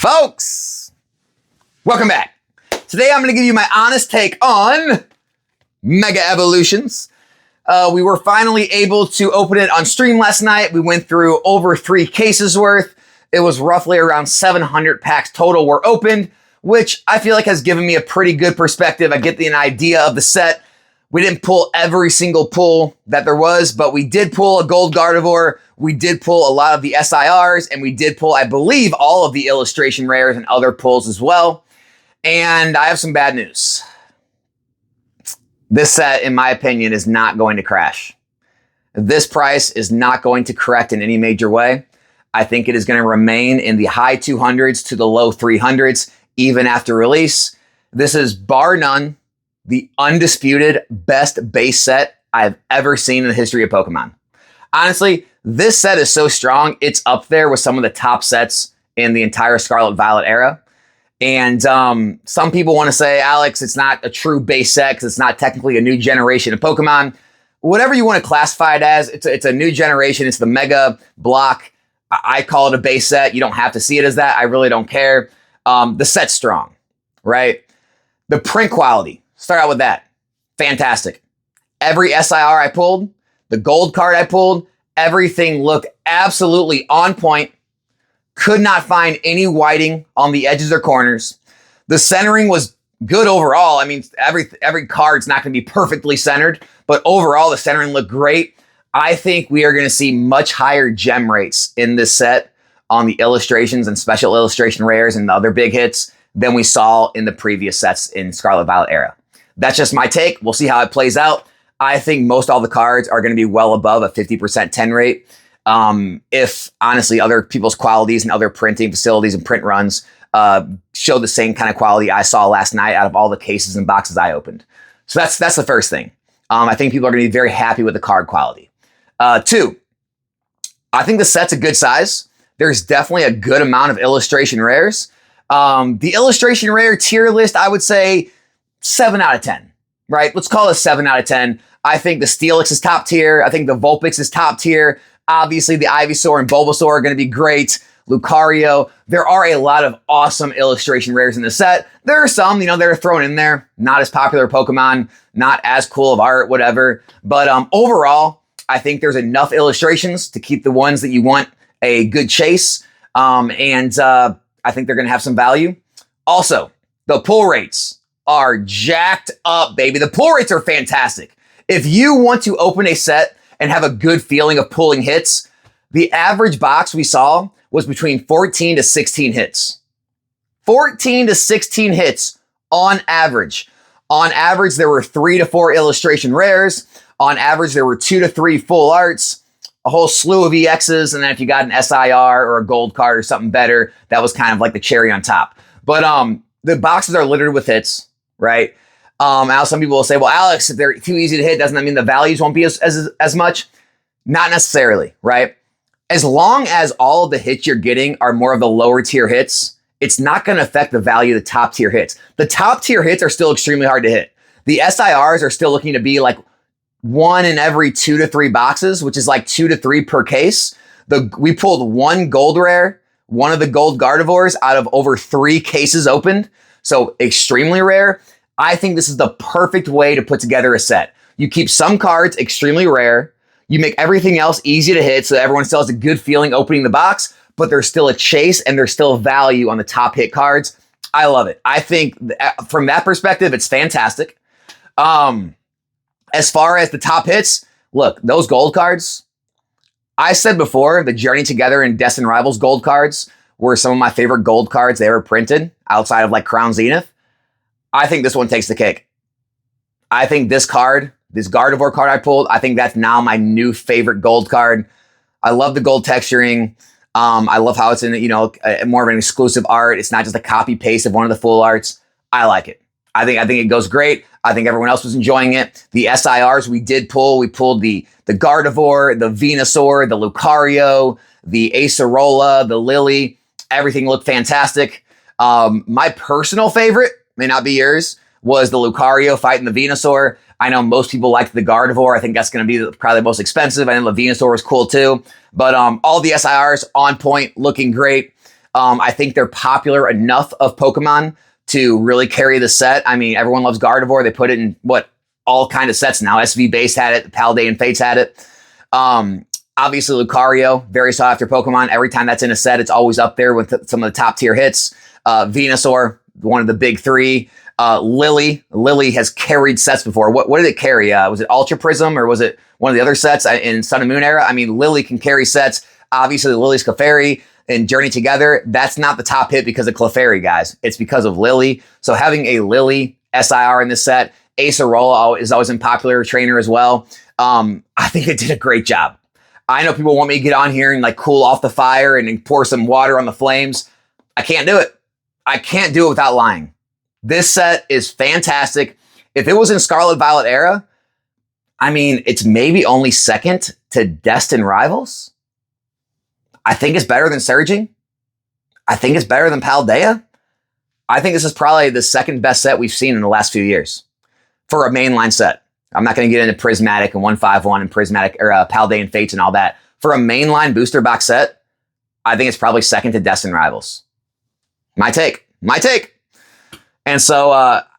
Folks, welcome back. Today I'm going to give you my honest take on Mega Evolutions. We were finally able to open it on stream last night. We went through over 3 cases worth. It was roughly around 700 packs total were opened, which I feel like has given me a pretty good perspective. I get an idea of the set. We didn't pull every single pull that there was, but we did pull a Gold Gardevoir. We did pull a lot of the SIRs, and we did pull, I believe, all of the illustration rares and other pulls as well. And I have some bad news. This set, in my opinion, is not going to crash. This price is not going to correct in any major way. I think it is going to remain in the high 200s to the low 300s, even after release. This is, bar none, the undisputed best base set I've ever seen in the history of Pokemon. Honestly, this set is so strong, it's up there with some of the top sets in the entire Scarlet Violet era. And some people want to say, Alex, it's not a true base set because it's not technically a new generation of Pokemon. Whatever you want to classify it as, it's a new generation. It's the Mega Block. I call it a base set. You don't have to see it as that. I really don't care. The set's strong, right? The print quality. Start out with that. Fantastic. Every SIR I pulled, the gold card I pulled, everything looked absolutely on point. Could not find any whiting on the edges or corners. The centering was good overall. I mean, every card's not going to be perfectly centered, but overall the centering looked great. I think we are going to see much higher gem rates in this set on the illustrations and special illustration rares and the other big hits than we saw in the previous sets in Scarlet Violet era. That's just my take. We'll see how it plays out. I think most all the cards are going to be well above a 50% 10 rate. If honestly other people's qualities and other printing facilities and print runs show the same kind of quality I saw last night out of all the cases and boxes I opened. So that's the first thing. I think people are going to be very happy with the card quality. 2, I think the set's a good size. There's definitely a good amount of illustration rares. The illustration rare tier list, I would say 7 out of 10, right? Let's call it 7 out of 10. I think the Steelix is top tier. I think the Vulpix is top tier. Obviously, the Ivysaur and Bulbasaur are going to be great. Lucario. There are a lot of awesome illustration rares in the set. There are some, that are thrown in there. Not as popular Pokemon, not as cool of art, whatever. But overall, I think there's enough illustrations to keep the ones that you want a good chase. And I think they're going to have some value. Also, the pull rates are jacked up, baby. The pull rates are fantastic. If you want to open a set and have a good feeling of pulling hits, the average box we saw was between 14 to 16 hits. 14 to 16 hits on average. On average, there were 3 to 4 illustration rares. On average, there were 2 to 3 full arts, a whole slew of EXs, and then if you got an SIR or a gold card or something better, that was kind of like the cherry on top. But the boxes are littered with hits, right? Now some people will say, well, Alex, if they're too easy to hit, doesn't that mean the values won't be as much? Not necessarily, right? As long as all of the hits you're getting are more of the lower tier hits, it's not going to affect the value of the top tier hits. The top tier hits are still extremely hard to hit. The SIRs are still looking to be like 1 in every 2 to 3 boxes, which is like 2 to 3 per case. We pulled 1 gold rare, one of the gold Gardevoirs out of over 3 cases opened. So extremely rare. I think this is the perfect way to put together a set. You keep some cards extremely rare. You make everything else easy to hit so everyone still has a good feeling opening the box, but there's still a chase and there's still value on the top hit cards. I love it. I think from that perspective, it's fantastic. As far as the top hits, look, those gold cards, I said before, the Journey Together and Destined Rivals gold cards were some of my favorite gold cards they ever printed outside of like Crown Zenith. I think this one takes the cake. I think this card, this Gardevoir card I pulled, I think that's now my new favorite gold card. I love the gold texturing. I love how it's in, more of an exclusive art. It's not just a copy paste of one of the full arts. I like it. I think it goes great. I think everyone else was enjoying it. The SIRs we did pull. We pulled the Gardevoir, the Venusaur, the Lucario, the Acerola, the Lily. Everything looked fantastic. My personal favorite, may not be yours, was the Lucario fighting the Venusaur. I know most people liked the Gardevoir. I think that's going to be probably the most expensive. I know the Venusaur was cool too. But all the SIRs on point, looking great. I think they're popular enough of Pokemon to really carry the set. I mean, everyone loves Gardevoir. They put it in all kind of sets now. SV Base had it. Paldean Fates had it. Obviously, Lucario, very sought after Pokemon. Every time that's in a set, it's always up there with some of the top tier hits. Venusaur, one of the big three. Lily has carried sets before. What did it carry? Was it Ultra Prism or was it one of the other sets in Sun and Moon era? I mean, Lily can carry sets. Obviously, Lily's Clefairy and Journey Together, that's not the top hit because of Clefairy, guys. It's because of Lily. So having a Lily SIR in this set, Acerola is always a popular trainer as well. I think it did a great job. I know people want me to get on here and like cool off the fire and pour some water on the flames. I can't do it. I can't do it without lying. This set is fantastic. If it was in Scarlet Violet era, I mean, it's maybe only second to Destined Rivals. I think it's better than Surging. I think it's better than Paldea. I think this is probably the second best set we've seen in the last few years for a mainline set. I'm not going to get into Prismatic and 151 and Prismatic or Paldean Fates and all that. For a mainline booster box set, I think it's probably second to Destined Rivals. My take. And so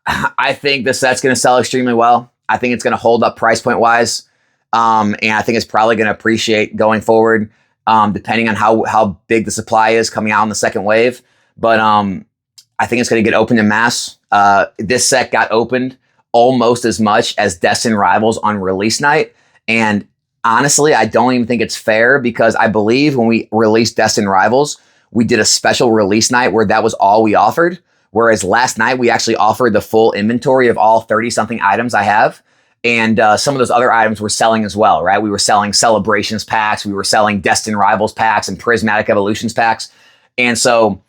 I think this set's going to sell extremely well. I think it's going to hold up price point wise. And I think it's probably going to appreciate going forward, depending on how big the supply is coming out in the second wave. But I think it's going to get opened in mass. This set got opened almost as much as Destined Rivals on release night. And honestly, I don't even think it's fair because I believe when we released Destined Rivals, we did a special release night where that was all we offered. Whereas last night, we actually offered the full inventory of all 30-something items I have. And some of those other items were selling as well, right? We were selling Celebrations packs. We were selling Destined Rivals packs and Prismatic Evolutions packs. And so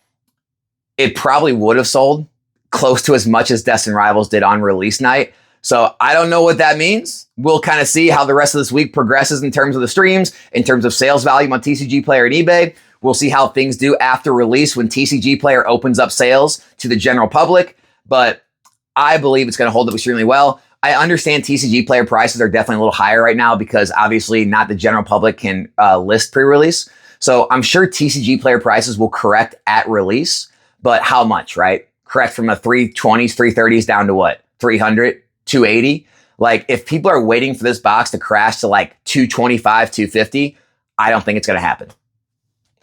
it probably would have sold close to as much as Destined Rivals did on release night. So I don't know what that means. We'll kind of see how the rest of this week progresses in terms of the streams, in terms of sales volume on TCG Player and eBay. We'll see how things do after release when TCG Player opens up sales to the general public. But I believe it's going to hold up extremely well. I understand TCG Player prices are definitely a little higher right now because obviously not the general public can list pre-release. So I'm sure TCG Player prices will correct at release, but how much, right? Correct from a 320s, 330s down to what? 300, 280? Like if people are waiting for this box to crash to like 225, 250, I don't think it's going to happen.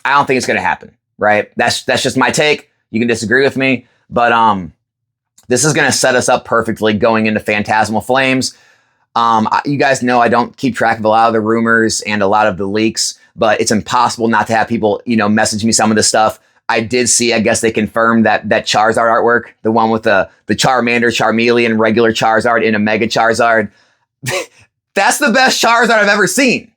I don't think it's going to happen, right? That's just my take. You can disagree with me, but this is going to set us up perfectly going into Phantasmal Flames. You guys know I don't keep track of a lot of the rumors and a lot of the leaks, but it's impossible not to have people, message me some of this stuff. I did see, I guess they confirmed that Charizard artwork, the one with the Charmander, Charmeleon, regular Charizard in a Mega Charizard. That's the best Charizard I've ever seen.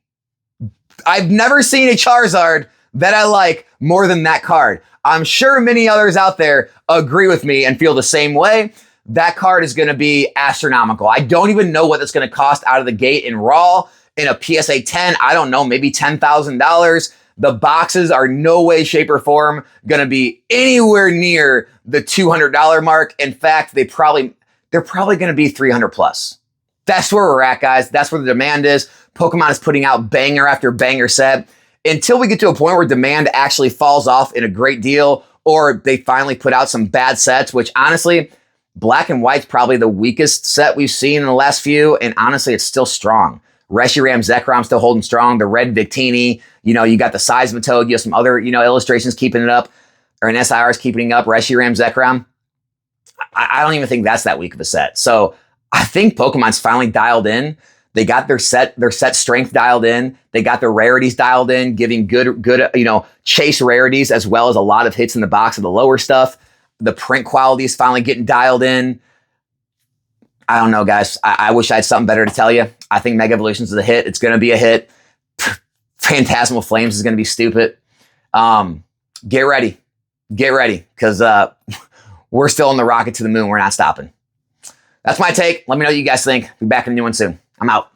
I've never seen a Charizard that I like more than that card. I'm sure many others out there agree with me and feel the same way. That card is going to be astronomical. I don't even know what it's going to cost out of the gate in Raw. In a PSA 10, I don't know, maybe $10,000. The boxes are no way, shape, or form going to be anywhere near the $200 mark. In fact, they're probably going to be 300 plus. That's where we're at, guys. That's where the demand is. Pokemon is putting out banger after banger set. Until we get to a point where demand actually falls off in a great deal, or they finally put out some bad sets, which honestly, Black and White's probably the weakest set we've seen in the last few, and honestly, it's still strong. Reshiram Zekrom still holding strong. The red Victini, you got the Seismitoad, you have some other, illustrations keeping it up, or an SIR's keeping it up, Reshiram Zekrom. I don't even think that's that weak of a set. So I think Pokemon's finally dialed in. They got their set strength dialed in. They got their rarities dialed in, giving good, chase rarities as well as a lot of hits in the box of the lower stuff. The print quality is finally getting dialed in. I don't know, guys. I wish I had something better to tell you. I think Mega Evolutions is a hit. It's going to be a hit. Phantasmal Flames is going to be stupid. Get ready, because we're still on the rocket to the moon. We're not stopping. That's my take. Let me know what you guys think. Be back in a new one soon. I'm out.